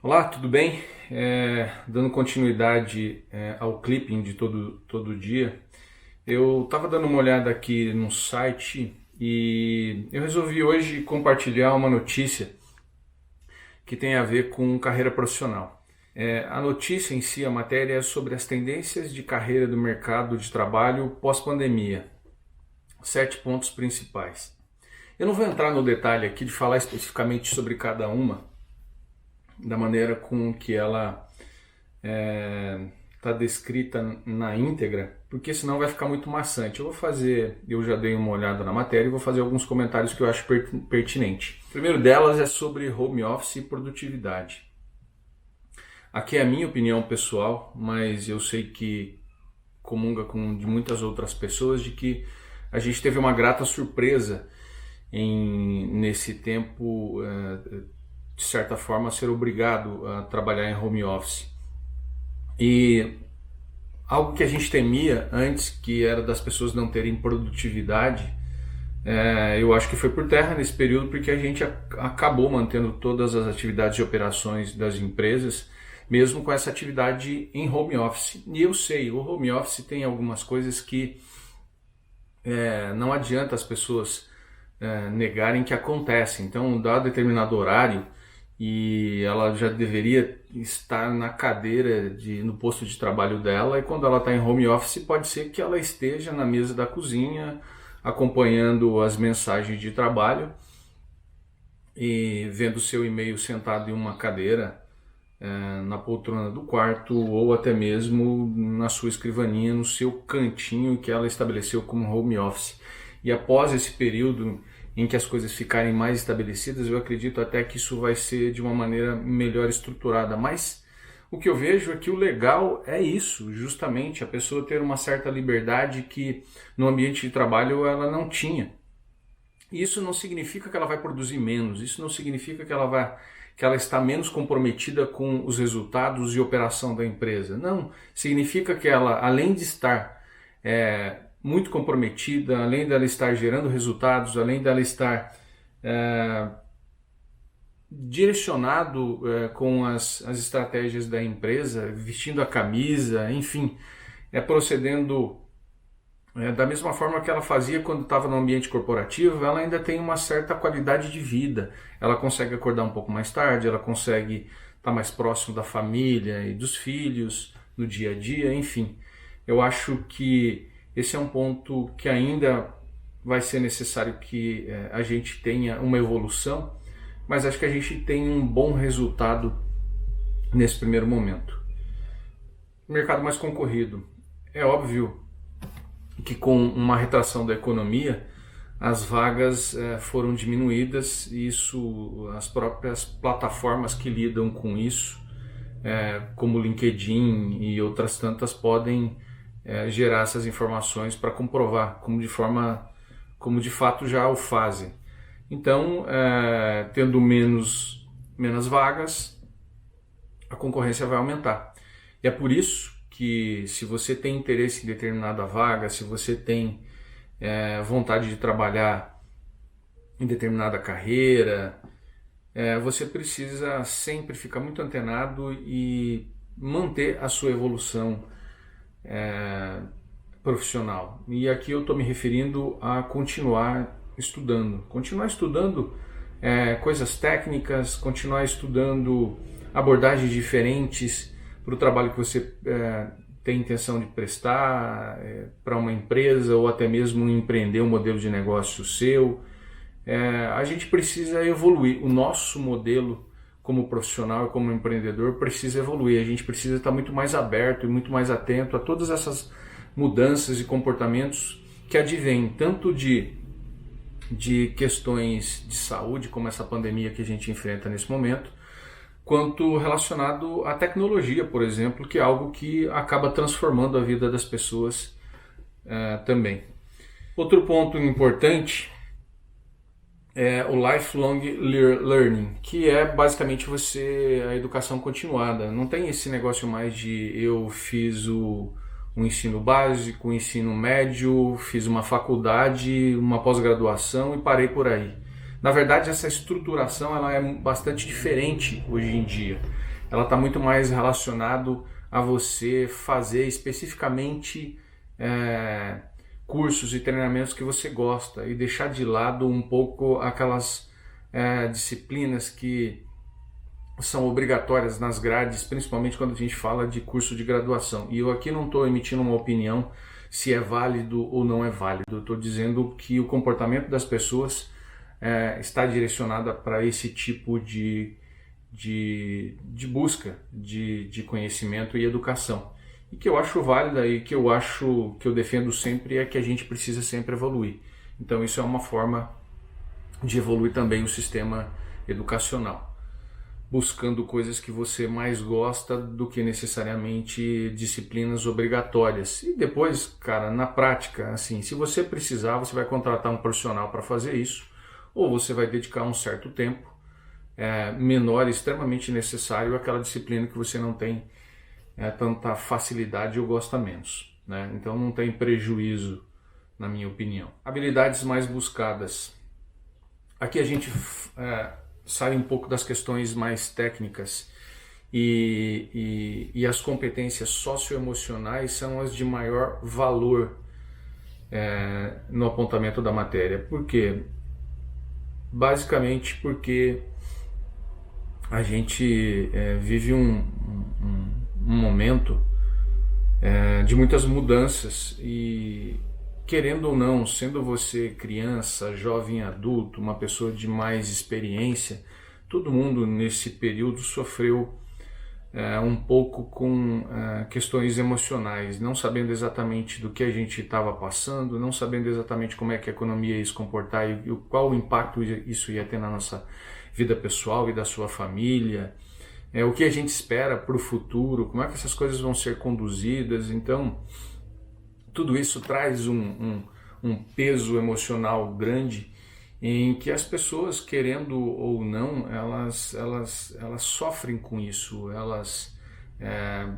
Olá, tudo bem? Dando continuidade ao clipping de todo dia, eu estava dando uma olhada aqui no site e eu resolvi hoje compartilhar uma notícia que tem a ver com carreira profissional. A notícia em si, a matéria, é sobre as tendências de carreira do mercado de trabalho pós-pandemia. 7 pontos principais. Eu não vou entrar no detalhe aqui de falar especificamente sobre cada uma, da maneira com que ela está descrita na íntegra, porque senão vai ficar muito maçante. Eu já dei uma olhada na matéria e vou fazer alguns comentários que eu acho pertinente. O primeiro delas é sobre home office e produtividade. Aqui é a minha opinião pessoal, mas eu sei que comunga com de muitas outras pessoas, de que a gente teve uma grata surpresa nesse tempo, de certa forma, ser obrigado a trabalhar em home office. E algo que a gente temia antes, que era das pessoas não terem produtividade, eu acho que foi por terra nesse período, porque a gente acabou mantendo todas as atividades e operações das empresas, mesmo com essa atividade em home office. E eu sei, o home office tem algumas coisas que não adianta as pessoas negarem que acontecem. Então, dá determinado horário e ela já deveria estar na cadeira, no posto de trabalho dela, e quando ela está em home office pode ser que ela esteja na mesa da cozinha acompanhando as mensagens de trabalho e vendo seu e-mail sentado em uma cadeira na poltrona do quarto, ou até mesmo na sua escrivaninha, no seu cantinho que ela estabeleceu como home office. E após esse período em que as coisas ficarem mais estabelecidas, eu acredito até que isso vai ser de uma maneira melhor estruturada. Mas o que eu vejo é que o legal é isso, justamente, a pessoa ter uma certa liberdade que no ambiente de trabalho ela não tinha. Isso não significa que ela vai produzir menos, isso não significa que ela está menos comprometida com os resultados e operação da empresa. Não, significa que ela, além de estar muito comprometida, além dela estar gerando resultados, além dela estar direcionado com as estratégias da empresa, vestindo a camisa, enfim, procedendo da mesma forma que ela fazia quando estava no ambiente corporativo, ela ainda tem uma certa qualidade de vida. Ela consegue acordar um pouco mais tarde, ela consegue estar mais próximo da família e dos filhos no dia a dia, enfim. Eu acho que esse é um ponto que ainda vai ser necessário que a gente tenha uma evolução, mas acho que a gente tem um bom resultado nesse primeiro momento. Mercado mais concorrido. É óbvio que com uma retração da economia, as vagas foram diminuídas, e isso, as próprias plataformas que lidam com isso, como o LinkedIn e outras tantas, podem gerar essas informações para comprovar como de fato já o fazem. Então, tendo menos vagas, a concorrência vai aumentar. E é por isso que, se você tem interesse em determinada vaga, se você tem vontade de trabalhar em determinada carreira, você precisa sempre ficar muito antenado e manter a sua evolução profissional. E aqui eu estou me referindo a continuar estudando. Continuar estudando coisas técnicas, continuar estudando abordagens diferentes para o trabalho que você tem intenção de prestar para uma empresa, ou até mesmo empreender um modelo de negócio seu. A gente precisa evoluir. O nosso modelo como profissional e como empreendedor precisa evoluir. A gente precisa estar muito mais aberto e muito mais atento a todas essas mudanças e comportamentos que advêm tanto de questões de saúde, como essa pandemia que a gente enfrenta nesse momento, quanto relacionado à tecnologia, por exemplo, que é algo que acaba transformando a vida das pessoas também. Outro ponto importante é o lifelong learning, que é basicamente a educação continuada. Não tem esse negócio mais de eu fiz o ensino básico, o ensino médio, fiz uma faculdade, uma pós-graduação e parei por aí. Na verdade, essa estruturação ela é bastante diferente hoje em dia. ela está muito mais relacionado a você fazer especificamente cursos e treinamentos que você gosta e deixar de lado um pouco aquelas disciplinas que são obrigatórias nas grades, principalmente quando a gente fala de curso de graduação. E eu aqui não estou emitindo uma opinião se é válido ou não é válido. Eu estou dizendo que o comportamento das pessoas está direcionado para esse tipo de busca de conhecimento e educação. E que eu acho válida e que eu defendo sempre é que a gente precisa sempre evoluir. Então isso é uma forma de evoluir também o sistema educacional, buscando coisas que você mais gosta do que necessariamente disciplinas obrigatórias. E depois, cara, na prática, assim, se você precisar, você vai contratar um profissional para fazer isso, ou você vai dedicar um certo tempo menor, extremamente necessário, àquela disciplina que você não tem tanta facilidade ou gosta menos, né? Então não tem prejuízo, na minha opinião. Habilidades mais buscadas. Aqui a gente sai um pouco das questões mais técnicas e as competências socioemocionais são as de maior valor no apontamento da matéria. Por quê? Basicamente porque a gente vive um momento de muitas mudanças e, querendo ou não, sendo você criança, jovem, adulto, uma pessoa de mais experiência, todo mundo nesse período sofreu um pouco com questões emocionais, não sabendo exatamente do que a gente estava passando, não sabendo exatamente como é que a economia ia se comportar e qual o impacto isso ia ter na nossa vida pessoal e da sua família, o que a gente espera para o futuro, como é que essas coisas vão ser conduzidas. Então tudo isso traz um peso emocional grande em que as pessoas, querendo ou não, elas sofrem com isso. Elas,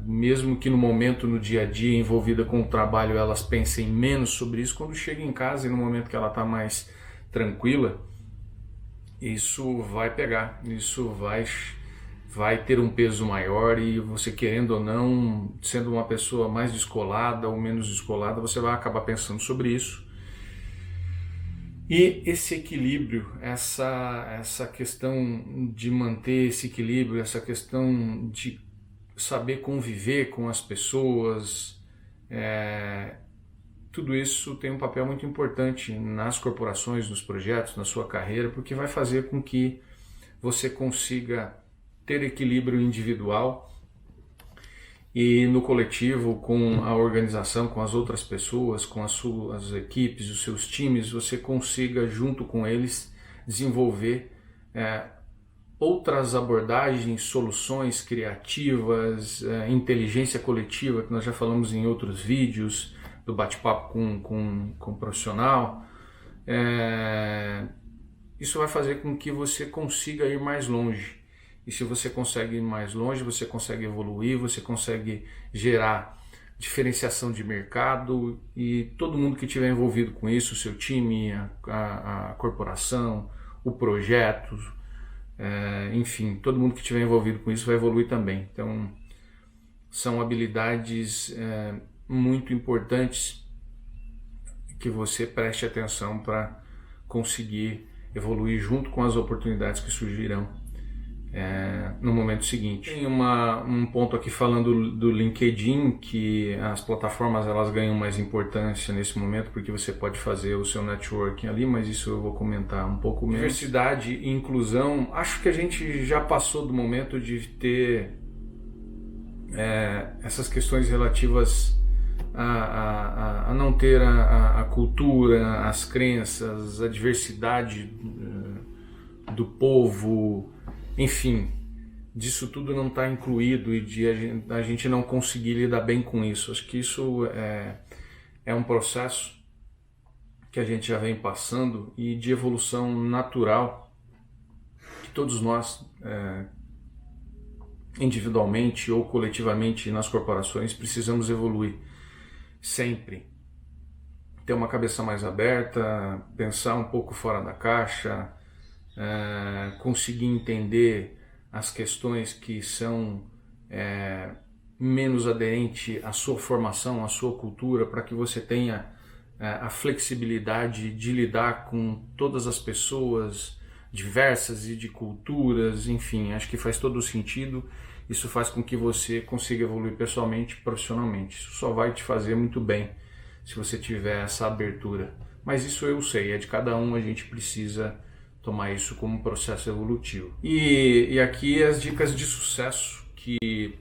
mesmo que no momento, no dia a dia, envolvida com o trabalho, elas pensem menos sobre isso, quando chega em casa e no momento que ela está mais tranquila, isso vai pegar, isso vai ter um peso maior e você, querendo ou não, sendo uma pessoa mais descolada ou menos descolada, você vai acabar pensando sobre isso. E esse equilíbrio, essa questão de manter esse equilíbrio, essa questão de saber conviver com as pessoas, tudo isso tem um papel muito importante nas corporações, nos projetos, na sua carreira, porque vai fazer com que você consiga ter equilíbrio individual e no coletivo, com a organização, com as outras pessoas, com as suas equipes, os seus times, você consiga, junto com eles, desenvolver outras abordagens, soluções criativas, inteligência coletiva, que nós já falamos em outros vídeos, do bate-papo com o profissional. Isso vai fazer com que você consiga ir mais longe. E se você consegue ir mais longe, você consegue evoluir, você consegue gerar diferenciação de mercado e todo mundo que estiver envolvido com isso, o seu time, a corporação, o projeto, enfim, todo mundo que estiver envolvido com isso vai evoluir também. Então, são habilidades muito importantes que você preste atenção para conseguir evoluir junto com as oportunidades que surgirão no momento seguinte. Tem um ponto aqui falando do LinkedIn, que as plataformas elas ganham mais importância nesse momento porque você pode fazer o seu networking ali, mas isso eu vou comentar um pouco menos. Diversidade e inclusão, acho que a gente já passou do momento de ter essas questões relativas a não ter a cultura, as crenças, a diversidade do povo, enfim, disso tudo não está incluído e de a gente não conseguir lidar bem com isso. Acho que isso é um processo que a gente já vem passando e de evolução natural que todos nós, individualmente ou coletivamente nas corporações, precisamos evoluir sempre. Ter uma cabeça mais aberta, pensar um pouco fora da caixa, conseguir entender as questões que são menos aderentes à sua formação, à sua cultura, para que você tenha a flexibilidade de lidar com todas as pessoas diversas e de culturas, enfim, acho que faz todo o sentido. Isso faz com que você consiga evoluir pessoalmente e profissionalmente. Isso só vai te fazer muito bem se você tiver essa abertura. Mas isso eu sei, é de cada um, a gente precisa tomar isso como um processo evolutivo. E aqui as dicas de sucesso, que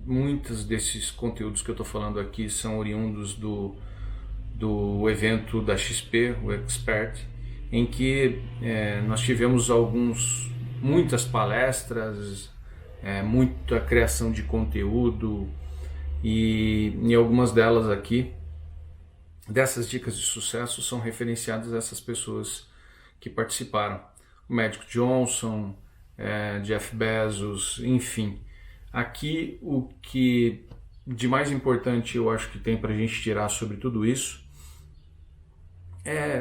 muitos desses conteúdos que eu estou falando aqui são oriundos do evento da XP, o Expert, em que nós tivemos muitas palestras, muita criação de conteúdo, e em algumas delas aqui, dessas dicas de sucesso, são referenciadas a essas pessoas que participaram. O Magic Johnson, Jeff Bezos, enfim. Aqui o que de mais importante eu acho que tem para a gente tirar sobre tudo isso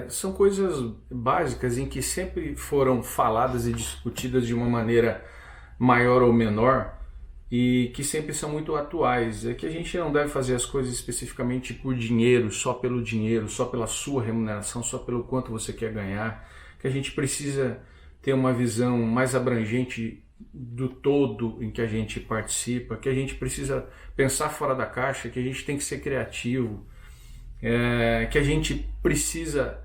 são coisas básicas em que sempre foram faladas e discutidas de uma maneira maior ou menor e que sempre são muito atuais. É que a gente não deve fazer as coisas especificamente por dinheiro, só pelo dinheiro, só pela sua remuneração, só pelo quanto você quer ganhar, que a gente precisa ter uma visão mais abrangente do todo em que a gente participa, que a gente precisa pensar fora da caixa, que a gente tem que ser criativo, que a gente precisa,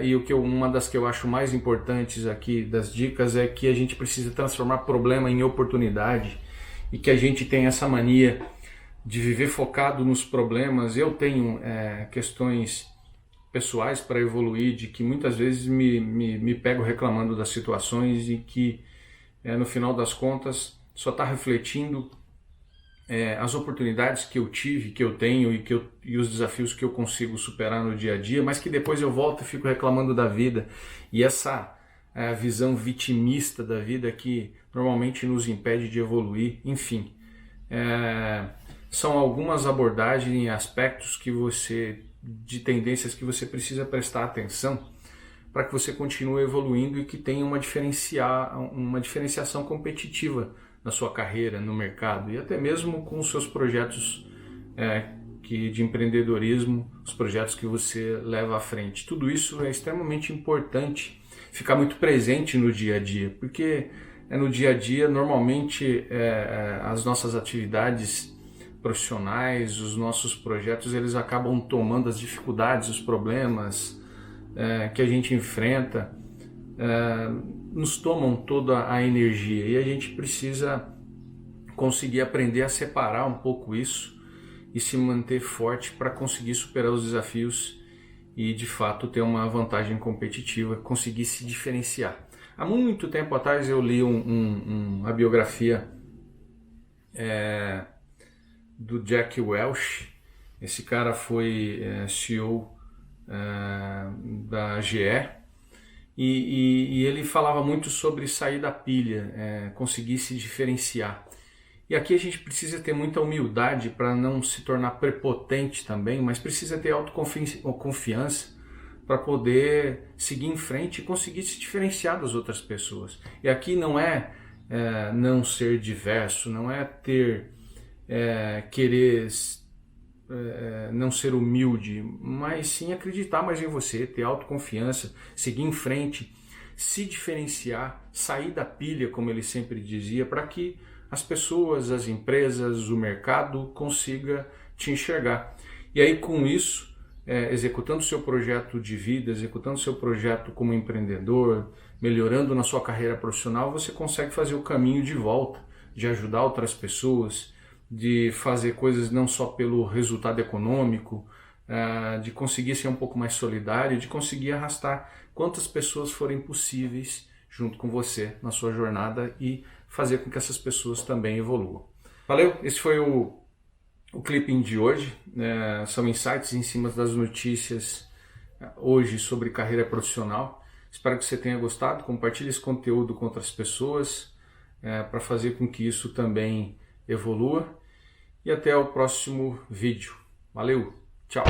e uma das que eu acho mais importantes aqui das dicas é que a gente precisa transformar problema em oportunidade, e que a gente tem essa mania de viver focado nos problemas. Eu tenho questões pessoais para evoluir, de que muitas vezes me pego reclamando das situações e que no final das contas só está refletindo as oportunidades que eu tive, que eu tenho e os desafios que eu consigo superar no dia a dia, mas que depois eu volto e fico reclamando da vida. E essa visão vitimista da vida que normalmente nos impede de evoluir, enfim. São algumas abordagens e aspectos de tendências que você precisa prestar atenção para que você continue evoluindo e que tenha uma diferenciação competitiva na sua carreira, no mercado e até mesmo com os seus projetos de empreendedorismo, os projetos que você leva à frente. Tudo isso é extremamente importante ficar muito presente no dia a dia, porque no dia a dia normalmente as nossas atividades profissionais, os nossos projetos, eles acabam tomando as dificuldades, os problemas que a gente enfrenta, nos tomam toda a energia, e a gente precisa conseguir aprender a separar um pouco isso e se manter forte para conseguir superar os desafios e de fato ter uma vantagem competitiva, conseguir se diferenciar. Há muito tempo atrás eu li a biografia do Jack Welch. Esse cara foi CEO da GE, e ele falava muito sobre sair da pilha, conseguir se diferenciar. E aqui a gente precisa ter muita humildade para não se tornar prepotente também, mas precisa ter autoconfiança para poder seguir em frente e conseguir se diferenciar das outras pessoas. E aqui não é não ser diverso, não é querer não ser humilde, mas sim acreditar mais em você, ter autoconfiança, seguir em frente, se diferenciar, sair da pilha, como ele sempre dizia, para que as pessoas, as empresas, o mercado consiga te enxergar. E aí com isso, executando seu projeto de vida, executando seu projeto como empreendedor, melhorando na sua carreira profissional, você consegue fazer o caminho de volta, de ajudar outras pessoas, de fazer coisas não só pelo resultado econômico, de conseguir ser um pouco mais solidário, de conseguir arrastar quantas pessoas forem possíveis junto com você na sua jornada e fazer com que essas pessoas também evoluam. Valeu? Esse foi o clipping de hoje. São insights em cima das notícias hoje sobre carreira profissional. Espero que você tenha gostado. Compartilhe esse conteúdo com outras pessoas para fazer com que isso também evolua. E até o próximo vídeo. Valeu, tchau!